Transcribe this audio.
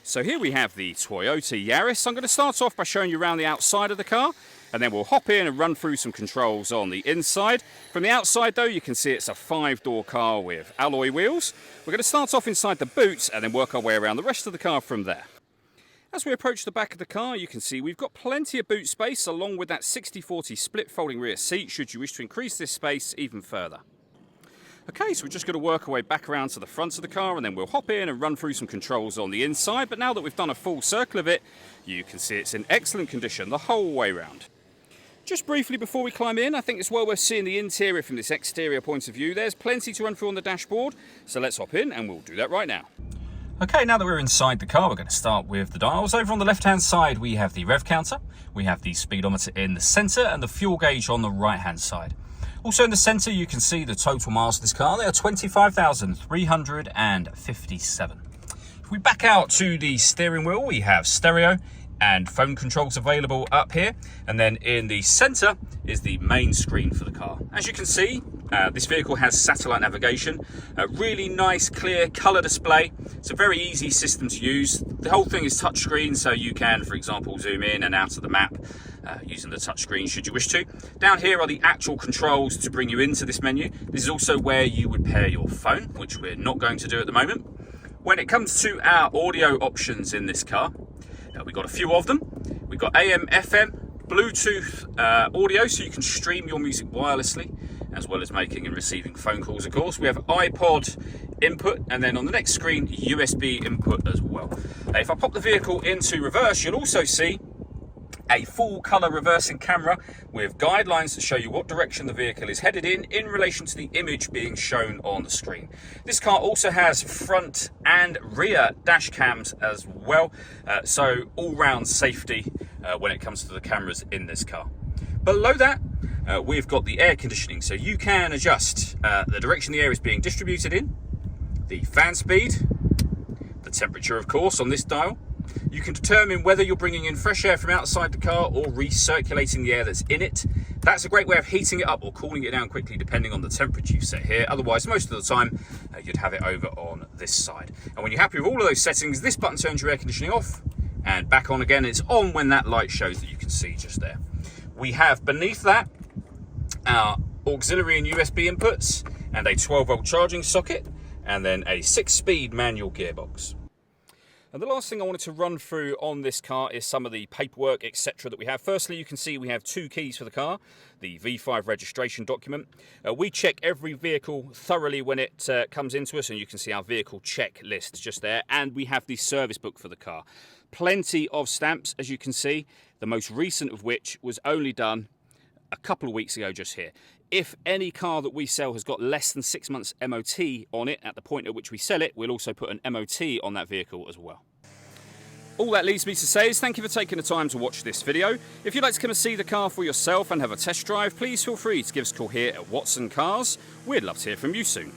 So here we have the Toyota Yaris. I'm going to start off by showing you around the outside of the car, and then we'll hop in and run through some controls on the inside. From the outside though, you can see it's a 5-door car with alloy wheels. We're going to start off inside the boot and then work our way around the rest of the car from there. As we approach the back of the car, you can see we've got plenty of boot space along with that 60/40 split folding rear seat should you wish to increase this space even further. Okay, so we're just going to work our way back around to the front of the car and then we'll hop in and run through some controls on the inside. But now that we've done a full circle of it, you can see it's in excellent condition the whole way round. Just briefly before we climb in, I think it's well worth seeing the interior from this exterior point of view. There's plenty to run through on the dashboard, so let's hop in and we'll do that right now. Okay, now that we're inside the car, we're going to start with the dials. Over on the left-hand side, we have the rev counter, we have the speedometer in the centre, and the fuel gauge on the right-hand side. Also in the centre, you can see the total miles of this car. They are 25,357. If we back out to the steering wheel, we have stereo and phone controls available up here. And then in the centre is the main screen for the car. As you can see, this vehicle has satellite navigation, a really nice clear colour display. It's a very easy system to use. The whole thing is touchscreen, so you can, for example, zoom in and out of the map using the touchscreen should you wish to. Down here are the actual controls to bring you into this menu. This is also where you would pair your phone, which we're not going to do at the moment. When it comes to our audio options in this car, we've got a few of them. We've got AM, FM, Bluetooth audio, so you can stream your music wirelessly, as well as making and receiving phone calls, of course. We have iPod input, and then on the next screen, USB input as well. If I pop the vehicle into reverse, you'll also see a full colour reversing camera with guidelines to show you what direction the vehicle is headed in relation to the image being shown on the screen. This car also has front and rear dash cams as well, so all-round safety when it comes to the cameras in this car. Below that, we've got the air conditioning, so you can adjust the direction the air is being distributed in, the fan speed, the temperature, of course, on this dial. You can determine whether you're bringing in fresh air from outside the car or recirculating the air that's in it. That's a great way of heating it up or cooling it down quickly depending on the temperature you set here. Otherwise, most of the time, you'd have it over on this side. And when you're happy with all of those settings, this button turns your air conditioning off and back on again. It's on when that light shows that you can see just there. We have beneath that our auxiliary and USB inputs and a 12-volt charging socket and then a 6-speed manual gearbox. And the last thing I wanted to run through on this car is some of the paperwork, etc. that we have. Firstly, you can see we have 2 keys for the car, the V5 registration document. We check every vehicle thoroughly when it comes into us, and you can see our vehicle checklist just there. And we have the service book for the car. Plenty of stamps, as you can see, the most recent of which was only done a couple of weeks ago just here. If any car that we sell has got less than 6 months MOT on it at the point at which we sell it, we'll also put an MOT on that vehicle as well. All that leaves me to say is thank you for taking the time to watch this video. If you'd like to come and see the car for yourself and have a test drive, please feel free to give us a call here at Watson Cars. We'd love to hear from you soon.